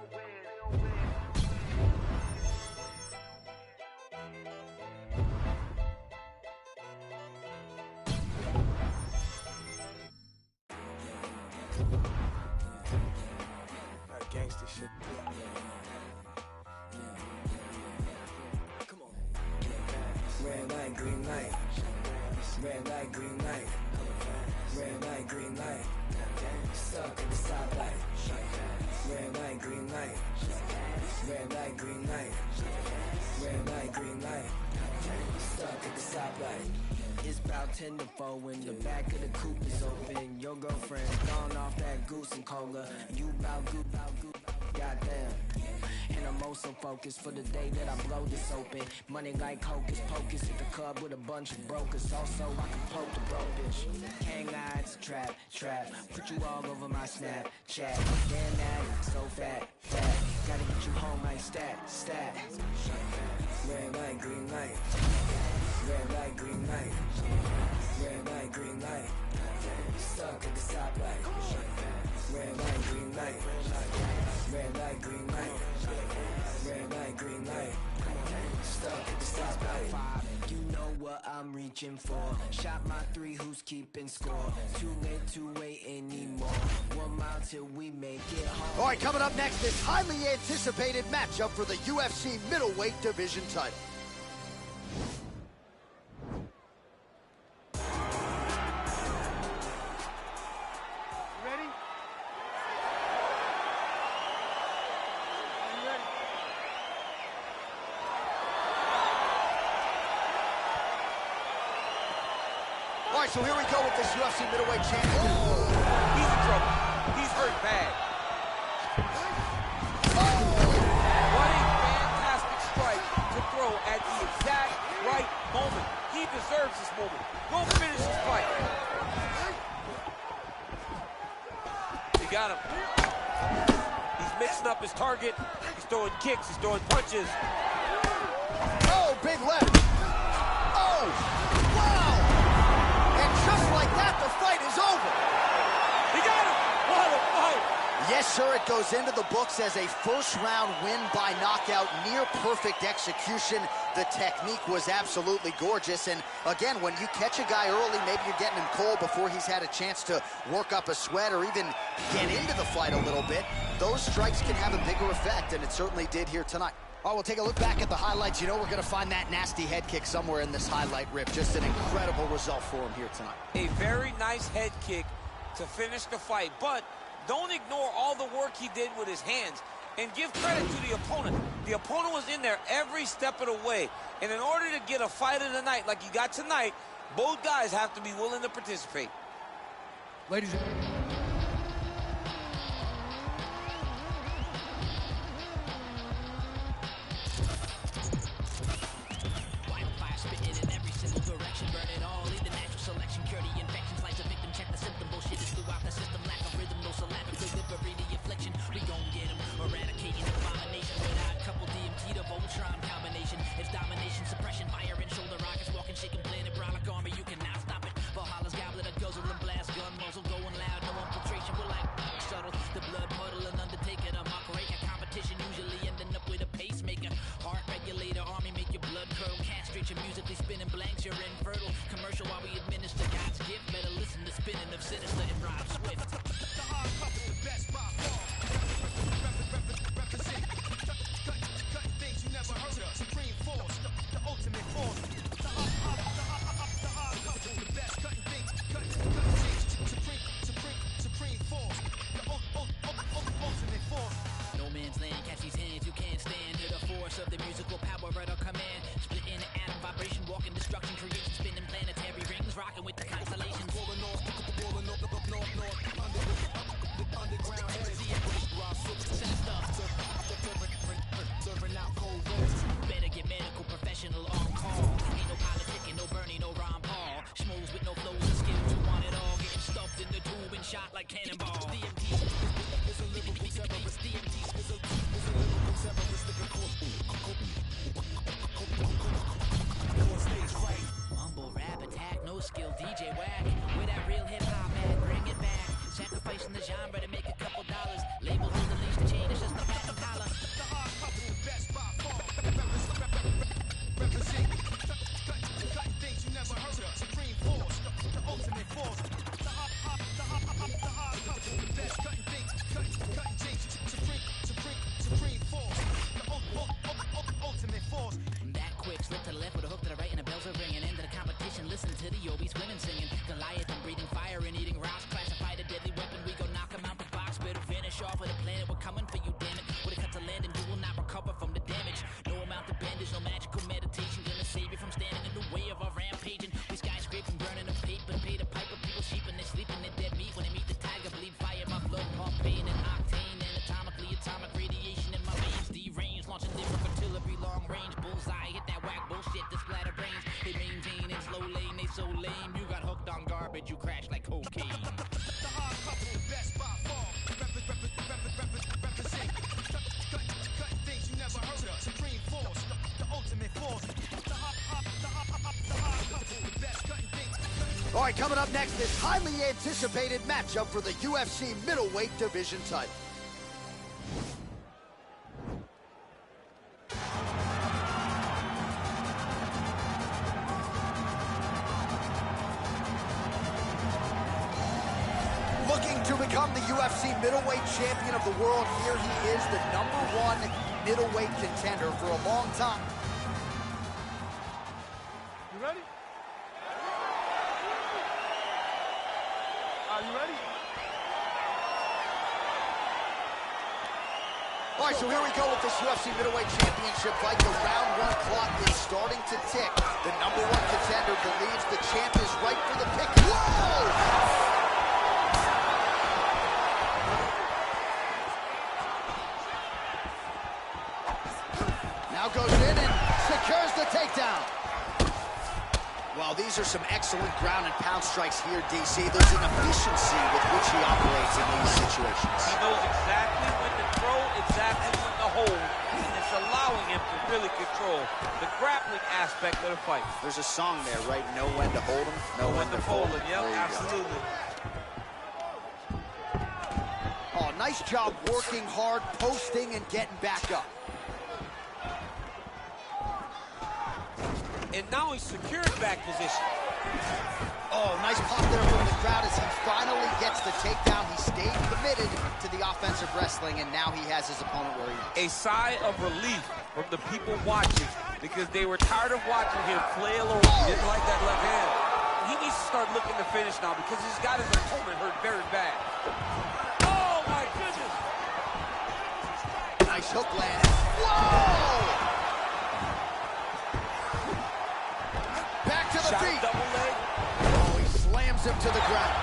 Gangsta shit. Come on. Red light, green light. Red light, green light. Red light, green light. Stuck in the stoplight. Red light, green light. Red light, green light. Red light, green light. Stuck at the stoplight. It's about 10 to 4 when the back of the coupe is open. Your girlfriend's gone off that goose and cola. You bout good, goddamn. And I'm also focused for the day that I blow this open. Money like hocus pocus at the club with a bunch of brokers. Also, I can poke the broke bitch. Can't lie, it's a trap. Put you all over my Snapchat. Damn that, so fat. Gotta get you home like stat. Red light, green light. Red light, green light. Red light, green light. Stuck at the stoplight. Red light, green light. Red light, green light. Red light, green light. Stuck at the stoplight. You know what I'm reaching for. Shot my 3, who's keeping score? Too late to wait anymore. 1 mile till we make it home. All right, coming up next, this highly anticipated matchup for the UFC middleweight division title. All right, so here we go with this UFC middleweight champion. Oh, he's in trouble. He's hurt bad. Oh. What a fantastic strike to throw at the exact right moment. He deserves this moment. Go finish this fight. He got him. He's mixing up his target. He's throwing kicks. He's throwing punches. Oh, big left. Oh, wow. Just like that, the fight is over. He got him. What a fight. Yes, sir, it goes into the books as a first-round win by knockout, near-perfect execution. The technique was absolutely gorgeous. And, again, when you catch a guy early, maybe you're getting him cold before he's had a chance to work up a sweat or even get into the fight a little bit. Those strikes can have a bigger effect, and it certainly did here tonight. Oh, we'll take a look back at the highlights. You know we're going to find that nasty head kick somewhere in this highlight rip. Just an incredible result for him here tonight. A very nice head kick to finish the fight, but don't ignore all the work he did with his hands and give credit to the opponent. The opponent was in there every step of the way, and in order to get a fight of the night like you got tonight, both guys have to be willing to participate. Ladies and gentlemen. Musically spinning blanks, you're infertile. Commercial while we administer God's gift. Better listen to spinning of sinister and Rob Swift. The hard cut is the best by far. Represent. Cut things you never heard of. Supreme force, the ultimate force. The hard cut is the best. Cutting things, cut things. Supreme force. The ultimate force. No man's land, catch these hands you can't stand. Hear the force of the musical power at our command. Splitting the atom vibration, walking destruction, creation, spinning planetary rings, rocking with the constellations. Rolling north, underground heresy, set stuff, serving out cold words. Better get medical professional on call. Ain't no politicking, no Bernie, no Ron Paul. Schmoes with no flows and skills who want it all. Getting stuffed in the tube and shot like cannonballs. DMT is a lyrical terrorist. DMT is a lyrical terrorist. Mumble rap attack, no skill DJ whack. With that real hip hop man, bring it back. Sacrificing the genre to make a couple dollars. Labels will release the chain, it's just a platinum collar. The hard cut is the best by far. Represent. Cutting things you never heard of. Supreme force, the ultimate force. The hard cut is the best. Cutting things. Supreme force. The ultimate force. That quick, slip to the left with a hook to the right and the bells are ringing. Into the competition, listen to the Obies women singing. Goliath and breathing fire and eating rocks. Classified a deadly weapon, we go knock him out the box. Better finish off with a planet, we're coming for you, damn it. With a cut to land and you will not recover from the damage. No amount of bandage, no magical meditation. Gonna save you from standing in the way of our rampaging. We skyscraping, burning the paper, pay the piper. People sheeping, they sleeping in dead meat. When they meet the tiger, bleed fire, my blood pump pain and octane. Anatomically, atomic radiation in my veins. Deranged, launching lyric artillery, long range. Bullseye, hit that whack bullshit, the splatter brains. They maintain in slow lane, they so lame. You got hooked on garbage, you crash like cocaine. The hard cut is the best by far. Represent. Cutting things you never heard of. Supreme force, the ultimate force. The hard All right, coming up next, this highly anticipated matchup for the UFC middleweight division title. Looking to become the UFC middleweight champion of the world, here he is, the #1 middleweight contender for a long time. You ready? Are you ready? All right, so here we go with this UFC middleweight championship fight. The round 1 clock is starting to tick. The #1 contender believes the champ is right for the pick. Whoa! Now goes in and secures the takedown. Well, these are some excellent ground and pound strikes here, DC. There's an efficiency with which he operates in these situations. He knows exactly when to throw, exactly when to hold, and it's allowing him to really control the grappling aspect of the fight. There's a song there, right? Know when to hold him, know when to fold him. Yep, absolutely. Oh, nice job working hard, posting, and getting back up. And now he's secured back position. Oh, nice pop there from the crowd as he finally gets the takedown. He stayed committed to the offensive wrestling, and now he has his opponent where he wants. A sigh of relief from the people watching because they were tired of watching him flail around. He didn't like that left hand. He needs to start looking to finish now because he's got his opponent hurt very bad. Oh, my goodness. Nice hook land. Whoa! Back to the feet. Double leg. Oh, he slams him to the ground.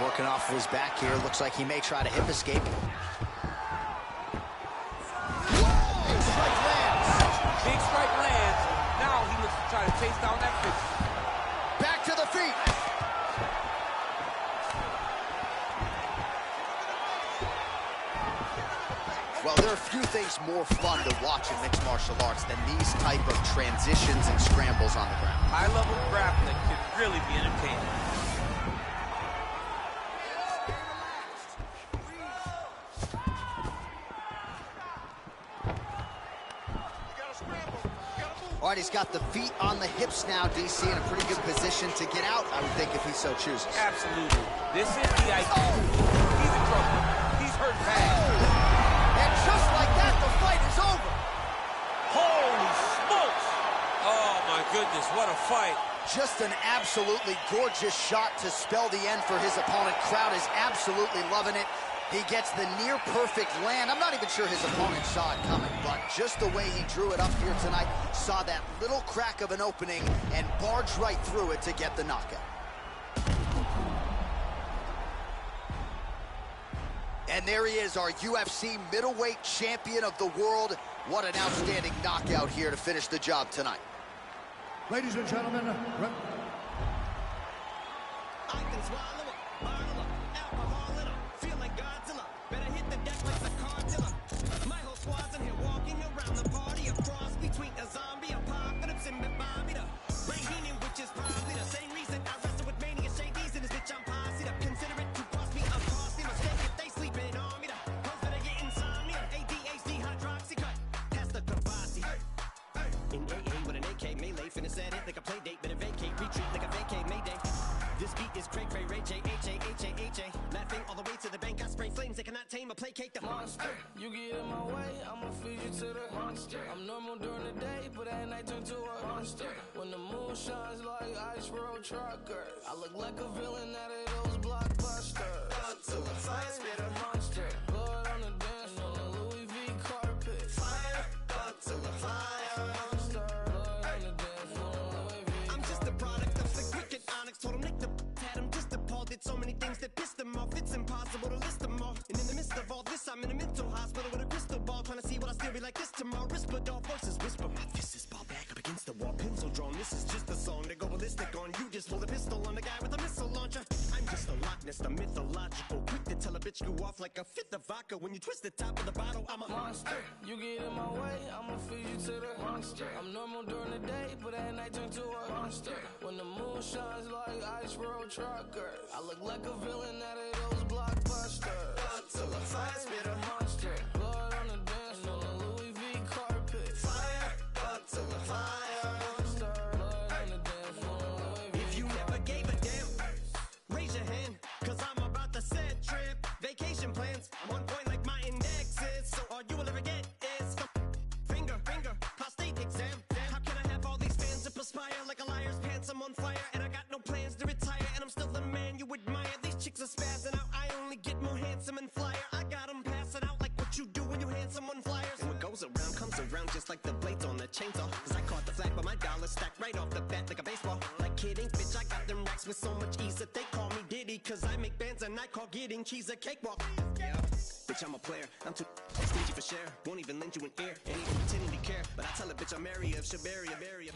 Working off of his back here. Looks like he may try to hip escape. Whoa! Big strike lands. Big strike lands. Now he looks to try to chase down that finish. Back to the feet. Well, there are few things more fun to watch in mixed martial arts than these type of transitions and scrambles on the ground. High-level grappling can really be entertaining. All right, he's got the feet on the hips now, DC, in a pretty good position to get out, I would think, if he so chooses. Absolutely. This is the idea. He's in trouble. He's hurt bad. And just like that, the fight is over. Holy smokes. Oh, my goodness, what a fight. Just an absolutely gorgeous shot to spell the end for his opponent. Crowd is absolutely loving it. He gets the near-perfect land. I'm not even sure his opponent saw it coming, but just the way he drew it up here tonight, saw that little crack of an opening and barged right through it to get the knockout. And there he is, our UFC middleweight champion of the world. What an outstanding knockout here to finish the job tonight. Ladies and gentlemen, I can swallow it, bottle up, alcohol in 'em, feel like Godzilla. Better hit the deck like the cartilla. My whole squad's in here walking around the party, a cross between a zombie apocalypse and Bobby. Brain healing, which is probably the same reason I wrestle with mania shadies in this bitch. I'm posse up. Consider it to cost me a costly mistake if they sleeping on me. The hoes better get insomnia, ADHD, hydroxy cut. Pass the Kavasi. In AA with an AK melee, finna set it like a play date, better vacate, retreat like a vacate Mayday. This beat is cray cray, Ray J, H-A-H-A-H-A. Laughing all the way to the bank, I spray flames that cannot tame or placate the monster. You get in my way, I'ma feed you to the monster. I'm normal during the day, but at night turn to a monster. When the moon shines like ice road truckers, I look like a villain out of those blockbusters. Thought to the fire, spit a monster. Blood on the dance floor, the Louis V carpet. fire. Thought to the fire. Monster. Blood on the dance floor, Louis V. I'm just a product of the wicked onyx. Told him Nick the had him just appalled. Did so many things that pissed him off. It's impossible to list them all. And in the midst of all this, I'm in a mental hospital with a crystal ball, trying to see what I still be like this tomorrow. Whisper, dog voices whisper. My fist is ball back up against the wall, pencil drawn. This is just a song to go ballistic on. You just hold a pistol on the guy with a missile launcher. I'm just a Loch Ness, the mythological, quick to tell a bitch go off like a fifth of vodka. When you twist the top of the bottle, I'm a monster. You get in my way, I'ma feed you to the monster. I'm normal during the day, but at night turn to a monster. When the moon shines like ice road truckers, I look like a villain out of those blockbusters. Until a fire spit a monster. Blood on the dance floor, Louis V carpet. Fire, until a fire. Monster. Blood on the dance floor, Louis V If you never gave a damn, raise your hand, cause I'm about to set trip. Vacation plans, I'm on point like my index is. So all you will ever get is finger, prostate exam. How can I have all these fans that perspire like a liar's pants? I'm on fire and I got no plans to retire. And I'm still the man you admire. These chicks are spazzing out, I only get more handsome and flyer. I got them passing out like what you do when you hand someone flyers. And what goes around comes around just like the blades on the chainsaw. Cause I caught the flag but my dollar stacked right off the bat like a baseball. Like kidding, bitch, I got them racks with so much ease that they call me Diddy. Cause I make bands and I call getting cheese a cakewalk. Yeah, bitch, I'm a player, I'm too stingy for share. Won't even lend you an ear, ain't even pretending to care. But I tell a bitch I'm area of Shabaria, area,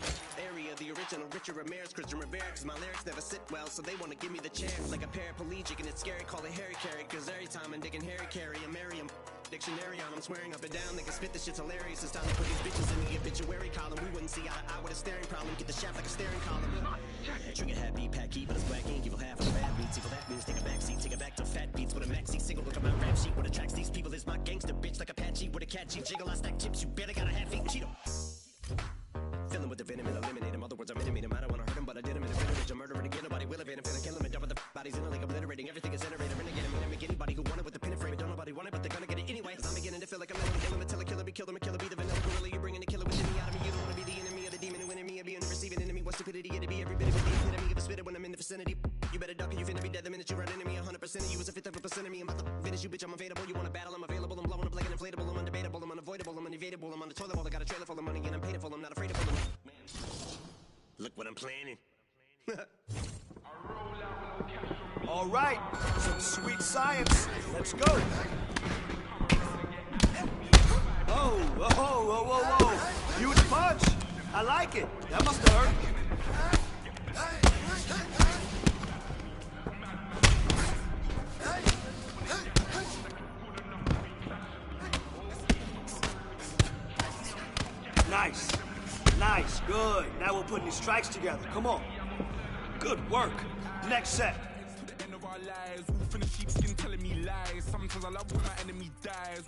the original Richard Ramirez, Christian Rivera. Cause my lyrics never sit well, so they wanna give me the chair. Like a paraplegic and it's scary, call it Harry Carry. Cause every time I'm digging Harry Carry, I marry him. Dictionary on, I'm swearing up and down, they can spit this shit's hilarious. It's time to put these bitches in the obituary column. We wouldn't see eye to eye with a staring problem. Get the shaft like a staring column. Trigger hat, beat pack, but it's black ink. Evil half of the bad beats. Evil that means take a back seat, take it back to fat beats with a maxi single. Look at my rap sheet. What attracts these people is my gangster bitch like Apache with a catchy jiggle. I stack chips, you better got a half-eat Cheeto. Filling with the venom and eliminate him. Other words, I'm intimate him. I don't wanna hurt him, but I did him in a rage. I'm murdering again. Nobody will evade him. Finna kill him and double the bodies in a like obliterating. Everything is iterated. Renegade him and make anybody who want it with the pin and frame. Don't nobody want it, but they're gonna get it anyway. Cause I'm beginning to feel like I'm gonna kill him until a killer be killed him. A killer be the vanilla gorilla. You're bringing a killer within me out of me. You don't wanna be the enemy of the demon who enemy of being the receiving enemy. What stupidity it'd be every bit of it. The epitome of a spitter when I'm in the vicinity. You better duck or you finna be dead the minute you run into me. 100% of you is a fifth of a percent of me. I'm about to finish you, bitch. I'm available. You wanna battle? I'm available. I'm blowing up like an inflatable. I'm undebatable. I'm unavoidable. I'm unevadable. I'm on the toilet bowl. I got a trailer full of money and I'm paid for. I'm not afraid of them. Look what I'm planning. All right, some sweet science. Let's go. Oh, whoa, whoa, whoa, whoa. Huge punch. I like it. That must have hurt. Nice. Nice, good. Now we're putting these strikes together. Come on. Good work. Next set. To the end of our lives, wolf in the sheepskin telling me lies. Sometimes I love when my enemy dies.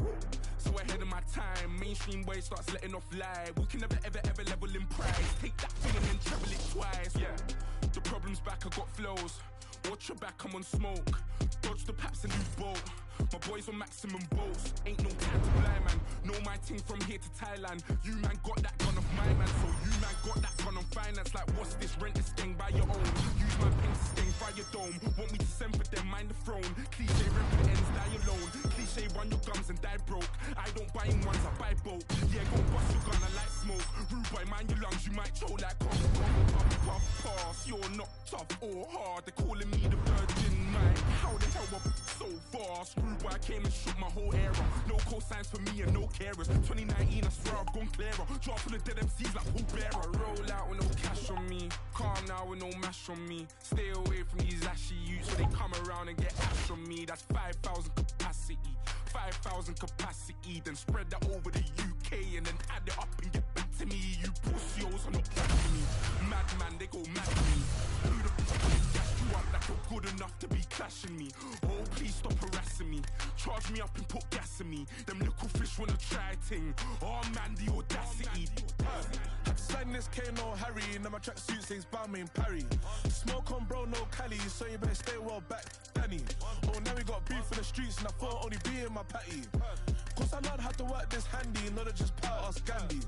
So ahead of my time, mainstream boy starts letting off lies. We can never ever ever level in price. Take that thing and then treble it twice. Yeah, the problem's back, I got flows. Watch your back, I'm on smoke. Dodge the paps and lose bolt. My boys on maximum bolts. Ain't no time to blind man. Know my ting from here to Thailand. You man got that gun of my man. So you man got that gun on finance. Like what's this? Rent this thing by your own. Use my pen to sting by your dome. Want me to send for them, mind the throne. Cliche rip the ends, die alone. Cliche run your gums and die broke. I don't buy in ones, I buy bulk. Yeah, go bust your gun, I like smoke. Rude boy, mind your lungs, you might choke like puff, puff, puff, pass. You're not tough or hard. They're calling me the Virgin Mike. How the hell up so fast? Rude boy, I came and shook my whole era. No cosigns for me and no carers. 2019, I swear I've gone clearer. Drop for the dead MCs like Paul Bearer. I roll out with no cash on me. Calm now with no mash on me. Stay away from these ashy youths when they come around and get ash on me. That's 5,000 capacity. 5,000 capacity. Then spread that over the UK and then add it up and get back to me. You pussios are not back to me. Madman, they go mad to me. Who the f*** gassed you up like you're good enough to be clashing me? Oh, please stop harassing me. Charge me up and put gas in me. Them little fish wanna try ting. Oh man, the audacity. Had to sign this K, no Harry. Now my tracksuit says Balmain Parry. Smoke on bro, no Cali. So you better stay well back, Danny. Oh, now we got beef in the streets and I thought only be in my patty. Cause I learned how to work this handy, not to just pout us Gandhi.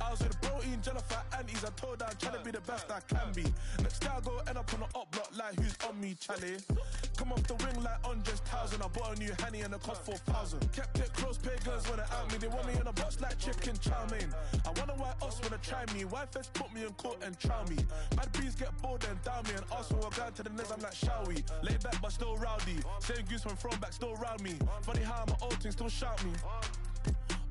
I was with bro eating Jennifer aunties. I told her I'm trying to be the best I can be. Next day I go end up on the up block like who's on me, Charlie. Come off the wing like Andres 1000. I bought a new Henny and it cost 4,000. Kept it close, pay girls when they out me. They want me in a box like chicken chow mein. I wonder why us wanna try me. Why first put me in court and chow me? Mad bees get bored and down me. And ask for a guy to the nez, I'm like, shall we? Lay back but still rowdy. Same goose when thrown back, still round me. Funny how my old thing still shout me.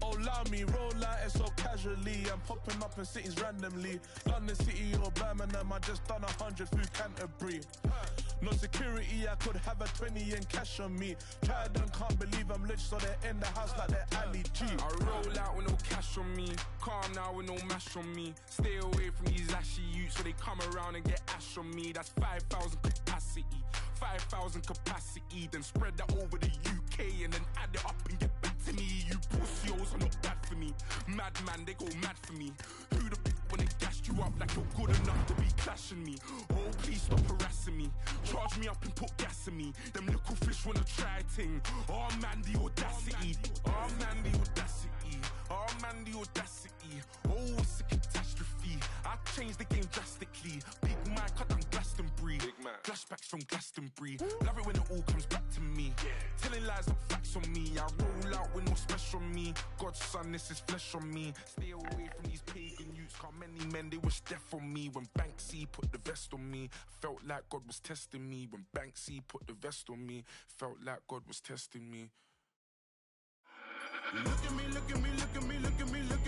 Oh, allow me, roll like it so casually. I'm popping up in cities randomly. London City or Birmingham, I just done 100 through Canterbury. No security, I could have a 20 in cash on me. Tried and can't believe I'm rich, so they're in the house like they're Ali G. I roll out with no cash on me, calm now with no mash on me. Stay away from these ashy youths, so they come around and get ash on me. That's 5,000 capacity, 5,000 capacity. Then spread that over the UK and then add it up and get back to me. You pussios are not bad for me. Madman, they go mad for me. Who the when they gassed you up like you're good enough to be clashing me? Oh, please stop harassing me. Charge me up and put gas in me. Them little fish wanna try ting. Oh man, the audacity. Oh man, the audacity. Oh man, the audacity. Oh, it's a catastrophe. I changed the game drastically. Big Mike, I done Glastonbury. Flashbacks from Glastonbury. Love it when it all comes back to me. Telling lies, not facts on me. I roll out with no special on me. God's son, this is flesh on me. Stay away from these pagan youths. Can't many men, they wish death on me. When Banksy put the vest on me, felt like God was testing me. When Banksy put the vest on me, felt like God was testing me. Look at me, look at me, look at me, look at me, look at me.